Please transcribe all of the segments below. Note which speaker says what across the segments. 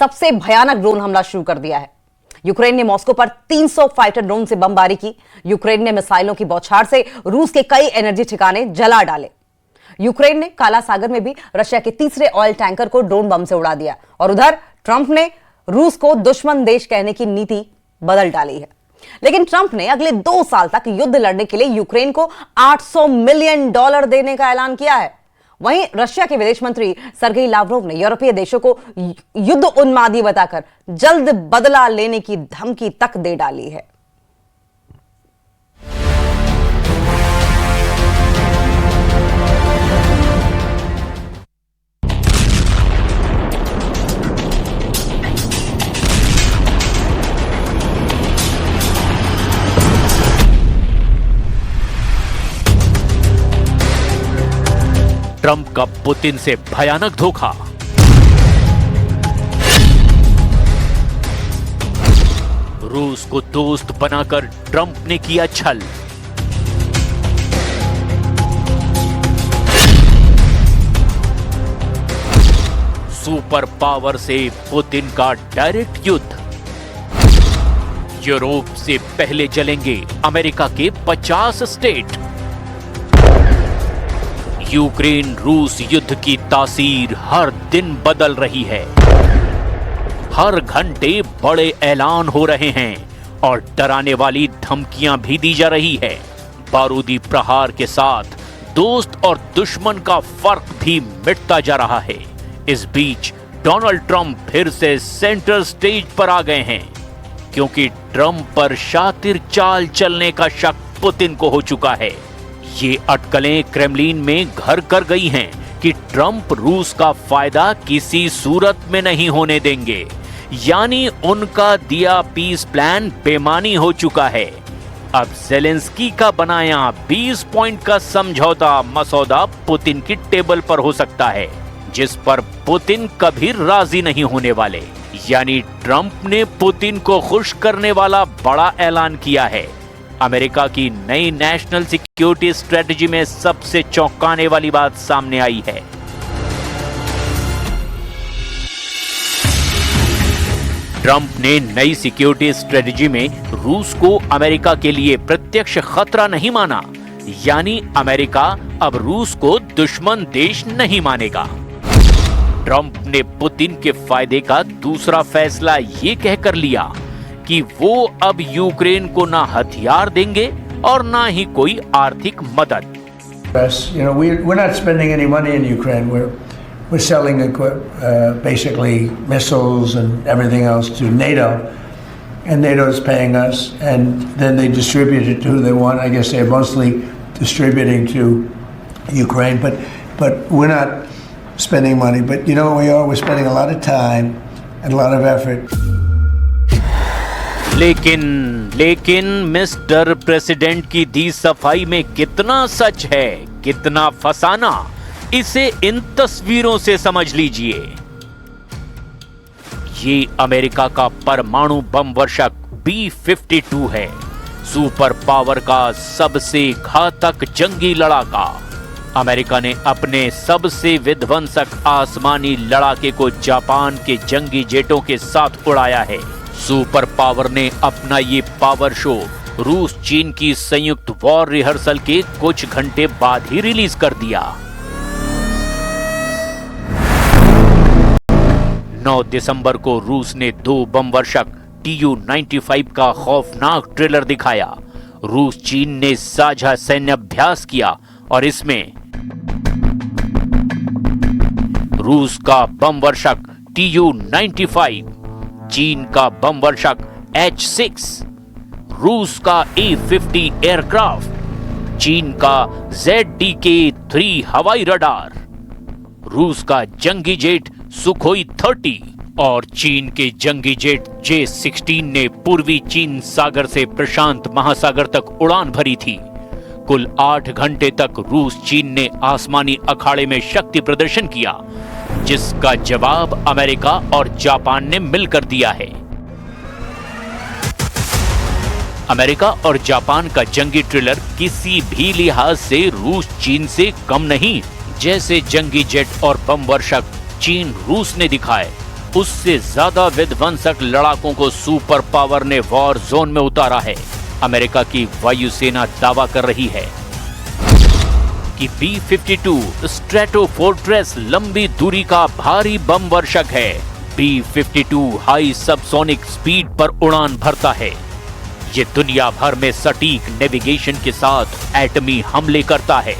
Speaker 1: सबसे भयानक ड्रोन हमला शुरू कर दिया है। यूक्रेन ने मॉस्को पर 300 फाइटर ड्रोन से बमबारी की। यूक्रेन ने मिसाइलों की बौछार से रूस के कई एनर्जी ठिकाने जला डाले। यूक्रेन ने काला सागर में भी रशिया के तीसरे ऑयल टैंकर को ड्रोन बम से उड़ा दिया। और उधर ट्रंप ने रूस को दुश्मन देश कहने की नीति बदल डाली है। लेकिन ट्रंप ने अगले 2 साल तक युद्ध लड़ने के लिए यूक्रेन को $800 मिलियन देने का ऐलान किया है। वहीं रशिया के विदेश मंत्री सर्गेई लावरोव ने यूरोपीय देशों को युद्ध उन्मादी बताकर जल्द बदला लेने की धमकी तक दे डाली है।
Speaker 2: ट्रंप का पुतिन से भयानक धोखा। रूस को दोस्त बनाकर ट्रंप ने किया छल। सुपर पावर से पुतिन का डायरेक्ट युद्ध। यूरोप से पहले जलेंगे अमेरिका के 50 स्टेट। यूक्रेन रूस युद्ध की तासीर हर दिन बदल रही है। हर घंटे बड़े ऐलान हो रहे हैं और डराने वाली धमकियां भी दी जा रही है। बारूदी प्रहार के साथ दोस्त और दुश्मन का फर्क भी मिटता जा रहा है। इस बीच डोनाल्ड ट्रंप फिर से सेंटर स्टेज पर आ गए हैं, क्योंकि ट्रंप पर शातिर चाल चलने का शक पुतिन को हो चुका है। ये अटकलें क्रेमलिन में घर कर गई हैं कि ट्रंप रूस का फायदा किसी सूरत में नहीं होने देंगे, यानी उनका दिया पीस प्लान बेमानी हो चुका है। अब जेलेंस्की का बनाया 20 पॉइंट का समझौता मसौदा पुतिन की टेबल पर हो सकता है, जिस पर पुतिन कभी राजी नहीं होने वाले। यानी ट्रंप ने पुतिन को खुश करने वाला बड़ा ऐलान किया है। अमेरिका की नई नेशनल सिक्योरिटी स्ट्रेटजी में सबसे चौंकाने वाली बात सामने आई है। ट्रंप ने नई सिक्योरिटी स्ट्रेटजी में रूस को अमेरिका के लिए प्रत्यक्ष खतरा नहीं माना, यानी अमेरिका अब रूस को दुश्मन देश नहीं मानेगा। ट्रंप ने पुतिन के फायदे का दूसरा फैसला ये कहकर लिया कि वो अब यूक्रेन को ना हथियार देंगे और ना ही कोई आर्थिक मदद।
Speaker 3: We're not spending any money in Ukraine. We're selling basically missiles and everything else to NATO, and NATO is paying us, and then they distribute it to who they want. I guess they're mostly distributing to Ukraine, but we're not spending money. But you know what we are? We're spending a lot of time and a lot of effort.
Speaker 2: लेकिन mister president की दी सफाई में कितना सच है, कितना फसाना, इसे इन तस्वीरों से समझ लीजिए। ये अमेरिका का परमाणु बम वर्षक B-52 है, सुपर पावर का सबसे घातक जंगी लड़ाका। अमेरिका ने अपने सबसे विध्वंसक आसमानी लड़ाके को जापान के जंगी जेटों के साथ उड़ाया है। सुपर पावर ने अपना ये पावर शो रूस चीन की संयुक्त वॉर रिहर्सल के कुछ घंटे बाद ही रिलीज कर दिया। 9 दिसंबर को रूस ने 2 बम वर्षक Tu-95 का खौफनाक ट्रेलर दिखाया। रूस चीन ने साझा सैन्य अभ्यास किया और इसमें रूस का बम वर्षक Tu-95, चीन का बम वर्षक H-6, रूस का A-50 एयरक्राफ्ट, चीन का ZDK-3 हवाई रडार, रूस का जंगी जेट सुखोई 30 और चीन के जंगी जेट J-16 ने पूर्वी चीन सागर से प्रशांत महासागर तक उड़ान भरी थी। कुल 8 घंटे तक रूस चीन ने आसमानी अखाड़े में शक्ति प्रदर्शन किया, जिसका जवाब अमेरिका और जापान ने मिलकर दिया है। अमेरिका और जापान का जंगी ट्रेलर किसी भी लिहाज से रूस चीन से कम नहीं। जैसे जंगी जेट और बम वर्षक चीन रूस ने दिखाए, उससे ज्यादा विध्वंसक लड़ाकों को सुपर पावर ने वॉर जोन में उतारा है। अमेरिका की वायुसेना दावा कर रही है कि B-52 स्ट्रेटोफोर्ट्रेस लंबी दूरी का भारी बम वर्षक है। B-52 हाई सबसोनिक स्पीड पर उड़ान भरता है। ये दुनिया भर में सटीक नेविगेशन के साथ एटमी हमले करता है।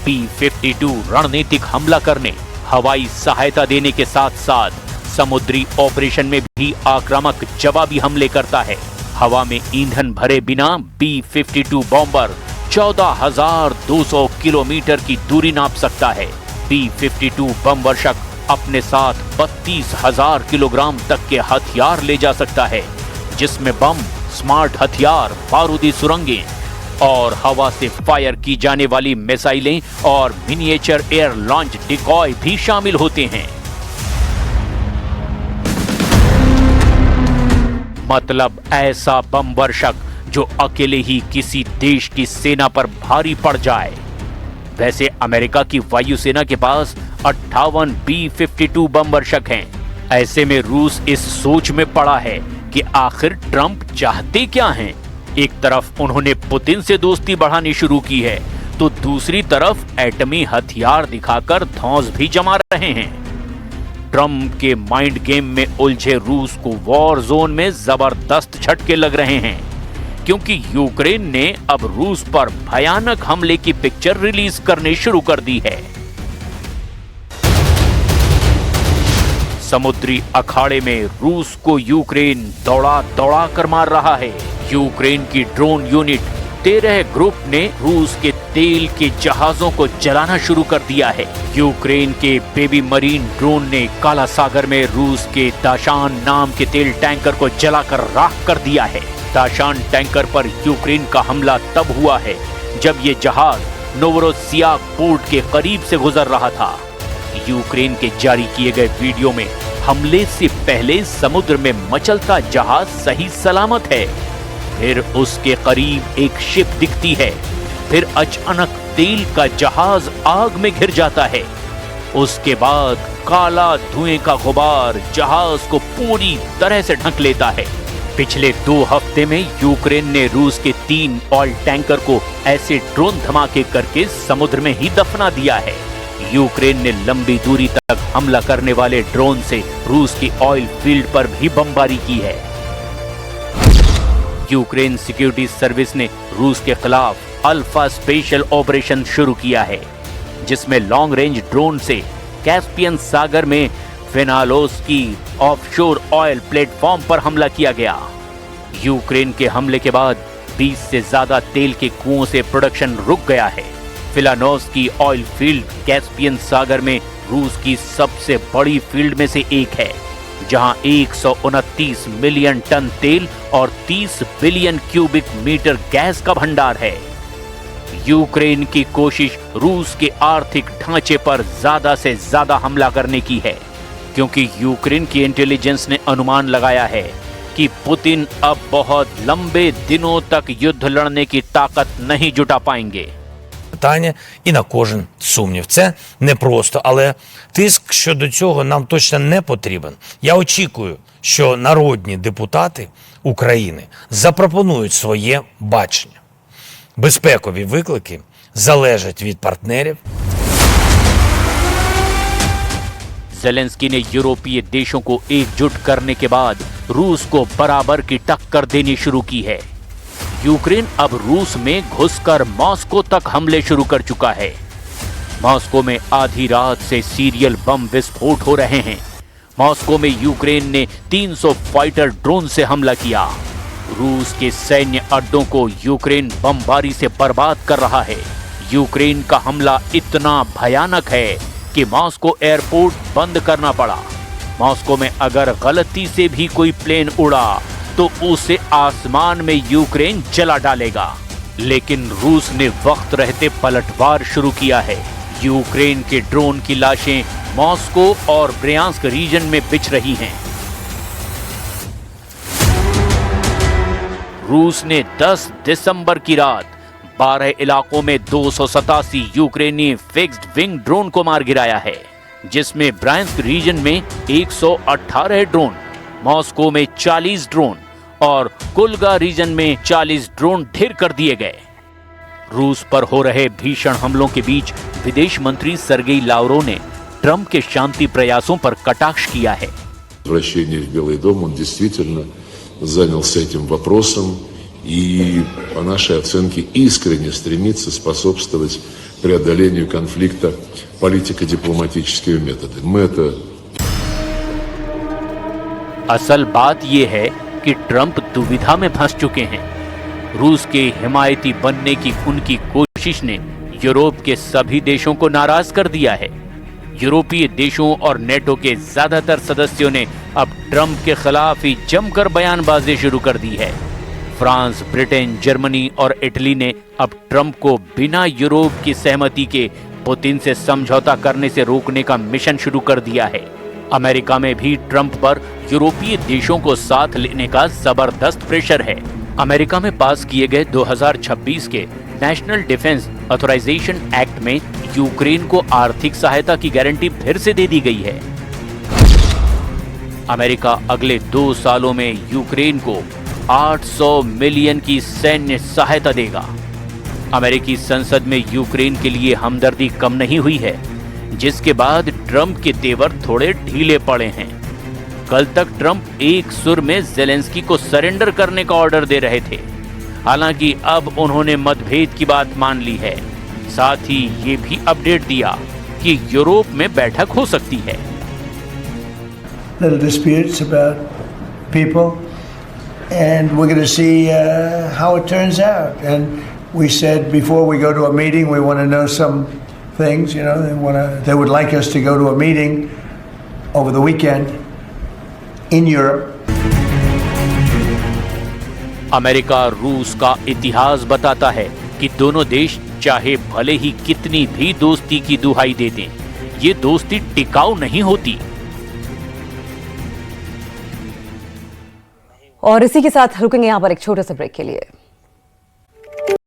Speaker 2: B-52 रणनीतिक हमला करने, हवाई सहायता देने के साथ साथ समुद्री ऑपरेशन में भी आक्रामक जवाबी हमले करता है। हवा में ईंधन भरे बिना B-52 बॉम्बर 14,200 किलोमीटर की दूरी नाप सकता है। B-52 बम वर्षक अपने साथ 32,000 किलोग्राम तक के हथियार ले जा सकता है, जिसमें बम, स्मार्ट हथियार, बारूदी सुरंगें और हवा से फायर की जाने वाली मिसाइलें और मिनिएचर एयर लॉन्च डिकॉय भी शामिल होते हैं। मतलब ऐसा बम वर्षक जो अकेले ही किसी देश की सेना पर भारी पड़ जाए। वैसे अमेरिका की वायुसेना के पास 58 B-52 बम वर्षक हैं। ऐसे में रूस इस सोच में पड़ा है कि आखिर ट्रंप चाहते क्या हैं। एक तरफ उन्होंने पुतिन से दोस्ती बढ़ानी शुरू की है, तो दूसरी तरफ एटमी हथियार दिखाकर धौंस भी जमा रहे हैं। ट्रंप के माइंड गेम में उलझे रूस को वॉर जोन में जबरदस्त झटके लग रहे हैं, क्योंकि यूक्रेन ने अब रूस पर भयानक हमले की पिक्चर रिलीज करनी शुरू कर दी है। समुद्री अखाड़े में रूस को यूक्रेन दौड़ा दौड़ा कर मार रहा है। यूक्रेन की ड्रोन यूनिट 13 ग्रुप ने रूस के तेल के जहाजों को जलाना शुरू कर दिया है। यूक्रेन के बेबी मरीन ड्रोन ने काला सागर में रूस के दाशान नाम के तेल टैंकर को जलाकर राख कर दिया है। दाशान टैंकर पर यूक्रेन का हमला तब हुआ है जब ये जहाज नोवरोसियाक पोर्ट के करीब से गुजर रहा था। यूक्रेन के जारी किए गए वीडियो में हमले से पहले समुद्र में मचलता जहाज सही सलामत है, फिर उसके करीब एक शिप दिखती है, फिर अचानक तेल का जहाज आग में घिर जाता है। उसके बाद काला धुएं का गुबार जहाज को पूरी तरह से ढक लेता है। पिछले 2 हफ्ते में यूक्रेन ने रूस के 3 ऑयल टैंकर को ऐसे ड्रोन धमाके करके समुद्र में ही दफना दिया है। यूक्रेन ने लंबी दूरी तक हमला करने वाले ड्रोन से रूस की ऑयल फील्ड पर भी बमबारी की है। यूक्रेन सिक्योरिटी सर्विस ने रूस के खिलाफ अल्फा स्पेशल ऑपरेशन शुरू किया है, जिसमें लॉन्ग रेंज ड्रोन से कैस्पियन सागर में वेनालोस्की ऑफशोर ऑयल प्लेटफॉर्म पर हमला किया गया। यूक्रेन के हमले के बाद 20 से ज्यादा तेल के कुओं से प्रोडक्शन रुक गया है। फिलानोव्स्की ऑयल फील्ड कैस्पियन सागर में रूस की सबसे बड़ी फील्ड में से एक है, जहां 129 मिलियन टन तेल और 30 बिलियन क्यूबिक मीटर गैस का भंडार है। यूक्रेन की कोशिश रूस के आर्थिक ढांचे पर ज्यादा से ज्यादा हमला करने की है, क्योंकि यूक्रेन की इंटेलिजेंस ने अनुमान लगाया है कि पुतिन अब बहुत लंबे दिनों तक युद्ध लड़ने की ताकत नहीं जुटा पाएंगे।
Speaker 4: Питання і на кожен сумнів. Це непросто, але тиск щодо цього нам точно не потрібен. Я очікую, що народні депутати України запропонують своє бачення. Безпекові виклики залежать від партнерів.
Speaker 2: ज़ेलेंस्की ने यूरोपीय देशों को एकजुट करने के बाद रूस को बराबर की टक्कर देनी शुरू की है। यूक्रेन अब रूस में घुसकर मॉस्को तक हमले शुरू कर चुका है। मॉस्को में आधी रात से सीरियल बम विस्फोट हो रहे हैं। मॉस्को में यूक्रेन ने 300 फाइटर ड्रोन से हमला किया। रूस के सैन्य अड्डों को यूक्रेन बमबारी से बर्बाद कर रहा है। यूक्रेन का हमला इतना भयानक है कि मॉस्को एयरपोर्ट बंद करना पड़ा। मॉस्को में अगर गलती से भी कोई प्लेन उड़ा तो उसे आसमान में यूक्रेन जला डालेगा। लेकिन रूस ने वक्त रहते पलटवार शुरू किया है। यूक्रेन के ड्रोन की लाशें मॉस्को और ब्रियांस्क रीजन में बिछ रही हैं। रूस ने 10 दिसंबर की रात 12 इलाकों में 287 यूक्रेनी फिक्स्ड विंग ड्रोन को मार गिराया है। जिसमें ब्रायांस्क रीजन में 118 ड्रोन, मॉस्को में 40 ड्रोन और कुल्गा रीजन में 40 ड्रोन ढेर कर दिए गए। रूस पर हो रहे भीषण हमलों के बीच विदेश मंत्री सर्गेई लावरोव ने ट्रंप के शांति प्रयासों पर कटाक्ष किया है।
Speaker 5: Возвращение в Белый дом, он действительно занялся этим вопросом и, по нашей оценке, искренне стремится способствовать преодолению конфликта политико-дипломатическими методами. Мы это...
Speaker 2: असल बात यह है कि ट्रंप दुविधा में फंस चुके हैं। रूस के हिमायती बनने की उनकी कोशिश ने यूरोप के सभी देशों को नाराज कर दिया है। यूरोपीय देशों और नेटो के ज्यादातर सदस्यों ने अब ट्रंप के खिलाफ ही जमकर बयानबाजी शुरू कर दी है। फ्रांस, ब्रिटेन, जर्मनी और इटली ने अब ट्रंप को बिना यूरोप की सहमति के पुतिन से समझौता करने से रोकने का मिशन शुरू कर दिया है। अमेरिका में भी ट्रंप पर यूरोपीय देशों को साथ लेने का जबरदस्त प्रेशर है। अमेरिका में पास किए गए 2026 के नेशनल डिफेंस ऑथराइजेशन एक्ट में यूक्रेन को आर्थिक सहायता की गारंटी फिर से दे दी गई है। अमेरिका अगले 2 सालों में यूक्रेन को 800 मिलियन की सैन्य सहायता देगा। अमेरिकी संसद में यूक्रेन के लिए हमदर्दी कम नहीं हुई है, जिसके बाद ट्रंप के तेवर थोड़े ढीले पड़े हैं। कल तक ट्रंप एक सुर में ज़ेलेंस्की को सरेंडर करने का ऑर्डर दे रहे थे। हालांकि अब उन्होंने मतभेद की बात मान ली है। साथ ही ये भी अपडेट दिया कि यूरोप में बैठक हो सकती है।
Speaker 3: Little disputes about people, and we're going to see how it turns out. And we said before we go to a meeting, we want to know some things. You know, they would like us to go to a meeting over the weekend in Europe.
Speaker 2: America रूस का इतिहास बताता है कि दोनों देश चाहे भले ही कितनी भी दोस्ती की दुहाई दे दें, ये दोस्ती टिकाऊ नहीं होती।
Speaker 1: और इसी के साथ रुकेंगे यहाँ पर एक छोटे से ब्रेक के लिए।